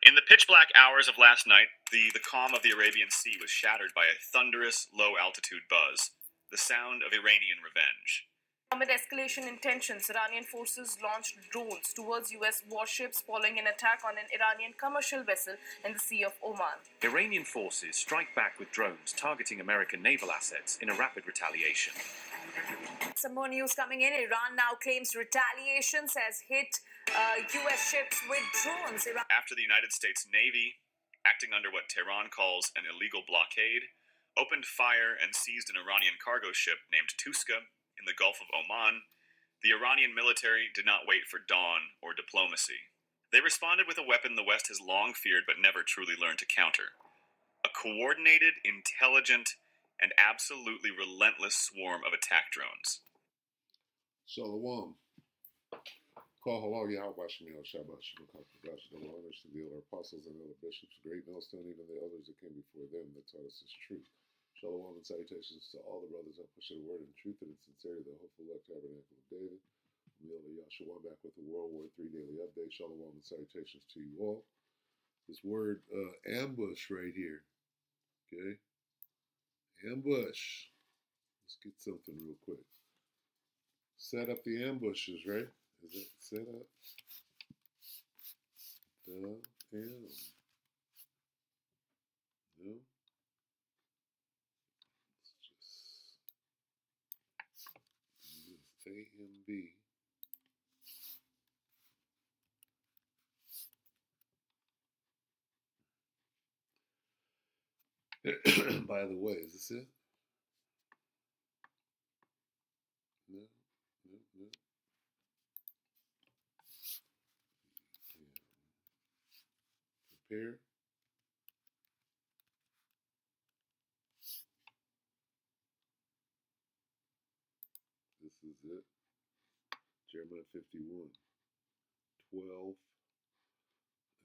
In the pitch black hours of last night, the calm of the Arabian Sea was shattered by a thunderous, low altitude buzz, the sound of Iranian revenge. Amid escalation in tensions, Iranian forces launched drones towards U.S. warships following an attack on an Iranian commercial vessel in the Sea of Oman. Iranian forces strike back with drones targeting American naval assets in a rapid retaliation. Some more news coming in. Iran now claims retaliation, says hit U.S. ships with drones. After the United States Navy, acting under what Tehran calls an illegal blockade, opened fire and seized an Iranian cargo ship named Tuska in the Gulf of Oman, the Iranian military did not wait for dawn or diplomacy. They responded with a weapon the West has long feared but never truly learned to counter: a coordinated, intelligent, and absolutely relentless swarm of attack drones. Shalom. Call halal Yahweh Shemel Shabbat Shalom Kakabash the honors to the other apostles and other bishops, great millstone, even the others that came before them that taught us this truth. Shalom and salutations to all the brothers that push the word in truth and in sincerity, the hopeful elect tabernacle of David. We'll Yahshua back with the World War 3 daily update. Shalom and salutations to you all. This word ambush right here. Okay? Ambush. Let's get something real quick. Set up the ambushes, right? Is it set up the am? No? Let's just use AMB. By the way, is this it? No, no, no. Prepare. This is it. Jeremiah 51, 12.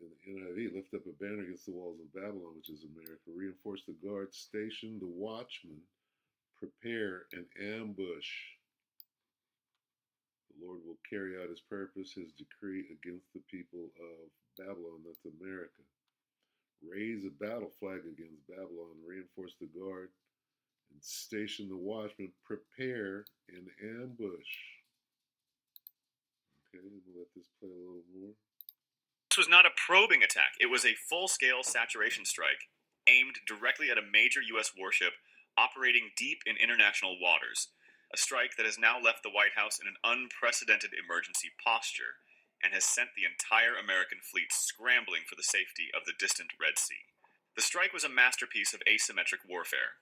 In the NIV, lift up a banner against the walls of Babylon, which is America. Reinforce the guards, station the watchmen, prepare an ambush. The Lord will carry out his purpose, his decree against the people of Babylon, that's America. Raise a battle flag against Babylon, reinforce the guard, and station the watchman, prepare an ambush. Okay, we'll let this play a little more. This was not a probing attack. It was a full-scale saturation strike aimed directly at a major U.S. warship operating deep in international waters, a strike that has now left the White House in an unprecedented emergency posture and has sent the entire American fleet scrambling for the safety of the distant Red Sea. The strike was a masterpiece of asymmetric warfare,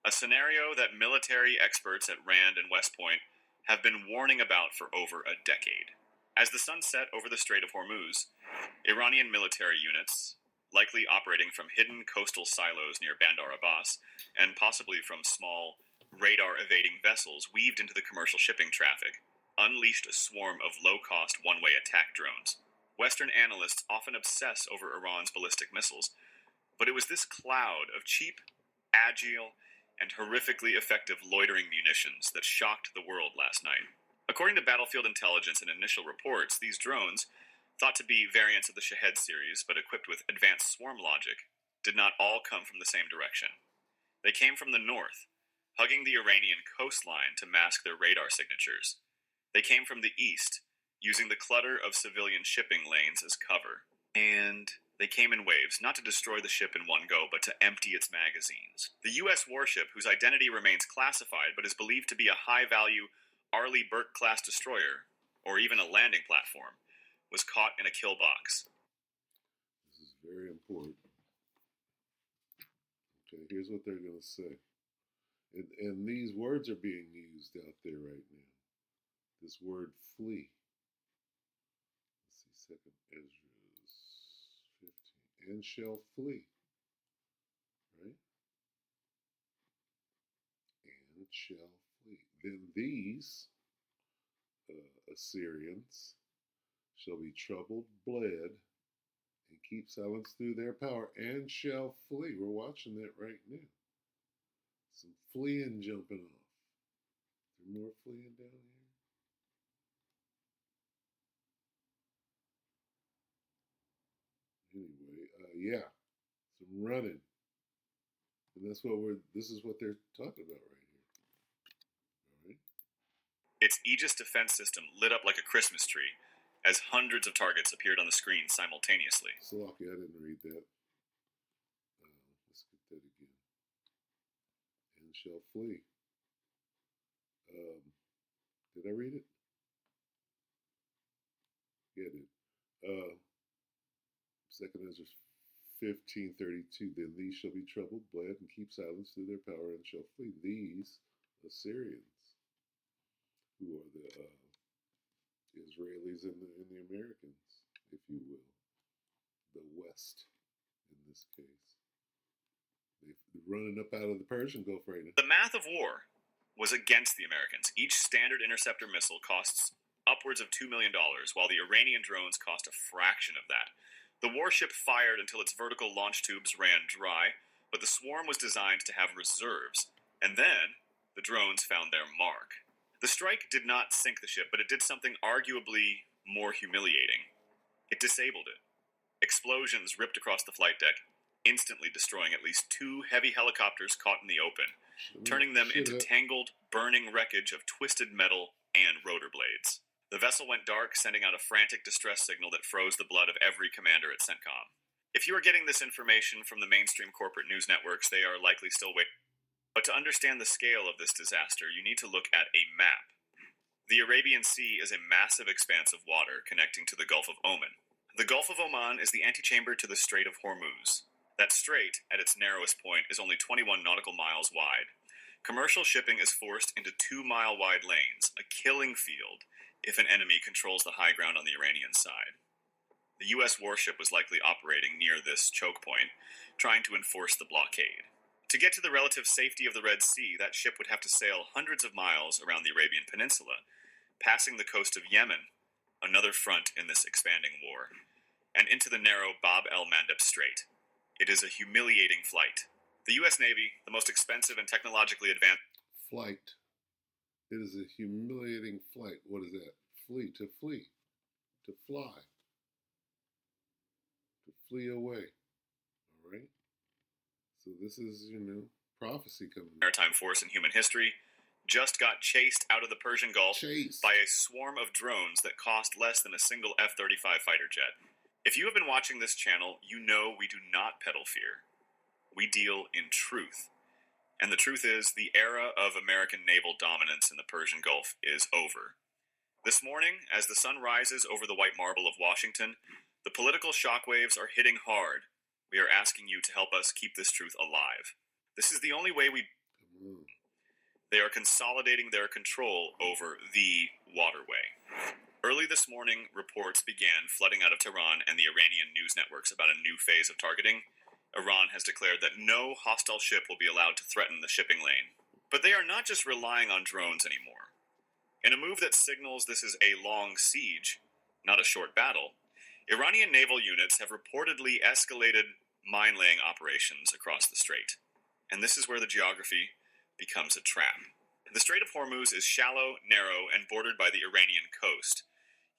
a scenario that military experts at Rand and West Point have been warning about for over a decade. As the sun set over the Strait of Hormuz, Iranian military units, likely operating from hidden coastal silos near Bandar Abbas, and possibly from small, radar-evading vessels weaved into the commercial shipping traffic, unleashed a swarm of low-cost one-way attack drones. Western analysts often obsess over Iran's ballistic missiles, but it was this cloud of cheap, agile, and horrifically effective loitering munitions that shocked the world last night. According to battlefield intelligence and initial reports, these drones, thought to be variants of the Shahed series but equipped with advanced swarm logic, did not all come from the same direction. They came from the north, hugging the Iranian coastline to mask their radar signatures. They came from the east, using the clutter of civilian shipping lanes as cover. And they came in waves, not to destroy the ship in one go, but to empty its magazines. The U.S. warship, whose identity remains classified but is believed to be a high-value Arleigh Burke-class destroyer, or even a landing platform, was caught in a kill box. This is very important. Okay, here's what they're going to say. And these words are being used out there right now. This word flee. Let's see, 2nd Ezra 15. And shall flee. Right? And shall flee. Then these Assyrians shall be troubled, bled, and keep silence through their power, and shall flee. We're watching that right now. Some fleeing jumping off. Is there more fleeing down here? Anyway, Yeah, some running, and this is what they're talking about right here. All right. Its Aegis defense system lit up like a Christmas tree as hundreds of targets appeared on the screen simultaneously. Slocky, I didn't read that. Let's get that again. And shall flee. Did I read it? Yeah, I did. Second Ezra 15:32. Then these shall be troubled, bled, and keep silence through their power, and shall flee. These Assyrians, who are the Israelis and the Americans, if you will, the West in this case. They're running up out of the Persian Gulf right now. The math of war was against the Americans. Each Standard Interceptor missile costs upwards of $2 million, while the Iranian drones cost a fraction of that. The warship fired until its vertical launch tubes ran dry, but the swarm was designed to have reserves, and then the drones found their mark. The strike did not sink the ship, but it did something arguably more humiliating. It disabled it. Explosions ripped across the flight deck, instantly destroying at least 2 heavy helicopters caught in the open, turning them into tangled, burning wreckage of twisted metal and rotor blades. The vessel went dark, sending out a frantic distress signal that froze the blood of every commander at CENTCOM. If you are getting this information from the mainstream corporate news networks, they are likely still waiting. But to understand the scale of this disaster, you need to look at a map. The Arabian Sea is a massive expanse of water connecting to the Gulf of Oman. The Gulf of Oman is the antechamber to the Strait of Hormuz. That strait, at its narrowest point, is only 21 nautical miles wide. Commercial shipping is forced into 2-mile-wide lanes, a killing field if an enemy controls the high ground on the Iranian side. The U.S. warship was likely operating near this choke point, trying to enforce the blockade. To get to the relative safety of the Red Sea, that ship would have to sail hundreds of miles around the Arabian Peninsula, passing the coast of Yemen, another front in this expanding war, and into the narrow Bab el-Mandeb Strait. It is a humiliating flight. The U.S. Navy, the most expensive and technologically advanced flight. It is a humiliating flight. What is that? Flee, to fly, to flee away. All right. So this is, prophecy coming. Maritime force in human history just got chased out of the Persian Gulf by a swarm of drones that cost less than a single F-35 fighter jet. If you have been watching this channel, you know we do not peddle fear. We deal in truth. And the truth is, the era of American naval dominance in the Persian Gulf is over. This morning, as the sun rises over the white marble of Washington, the political shockwaves are hitting hard. We are asking you to help us keep this truth alive. This is the only way we... They are consolidating their control over the waterway. Early this morning, reports began flooding out of Tehran and the Iranian news networks about a new phase of targeting. Iran has declared that no hostile ship will be allowed to threaten the shipping lane. But they are not just relying on drones anymore. In a move that signals this is a long siege, not a short battle, Iranian naval units have reportedly escalated mine-laying operations across the strait. And this is where the geography becomes a trap. The Strait of Hormuz is shallow, narrow, and bordered by the Iranian coast.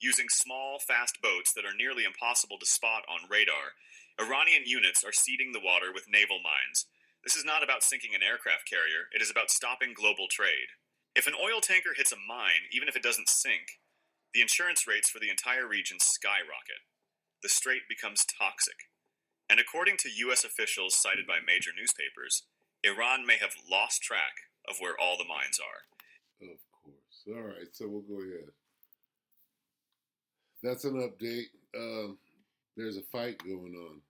Using small, fast boats that are nearly impossible to spot on radar, Iranian units are seeding the water with naval mines. This is not about sinking an aircraft carrier, it is about stopping global trade. If an oil tanker hits a mine, even if it doesn't sink, the insurance rates for the entire region skyrocket. The strait becomes toxic. And according to U.S. officials cited by major newspapers, Iran may have lost track of where all the mines are. Of course. All right, so we'll go ahead. That's an update. There's a fight going on.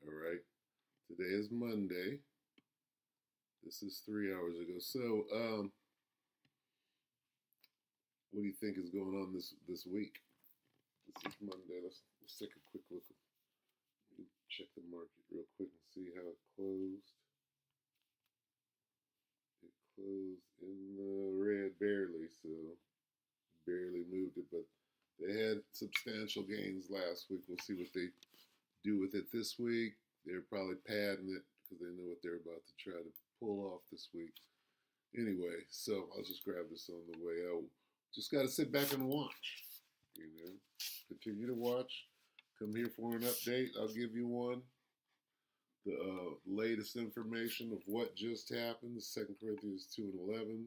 All right. Today is Monday. This is 3 hours ago. So, what do you think is going on this week? This is Monday. Let's take a quick look. Check the market real quick and see how it closed. It closed in the red barely, so barely moved it, but they had substantial gains last week. We'll see what they do with it this week. They're probably padding it because they know what they're about to try to pull off this week. Anyway, so I'll just grab this on the way out. Just got to sit back and watch. Continue to watch. Come here for an update. I'll give you one. the latest information of what just happened, 2 Corinthians 2 and 11.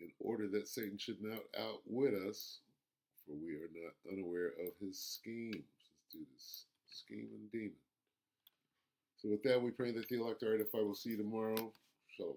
In order that Satan should not outwit us, for we are not unaware of his schemes. Let's do this. Scheme and demon. So with that, we pray that the elect are edified. We'll see you tomorrow. Shalom.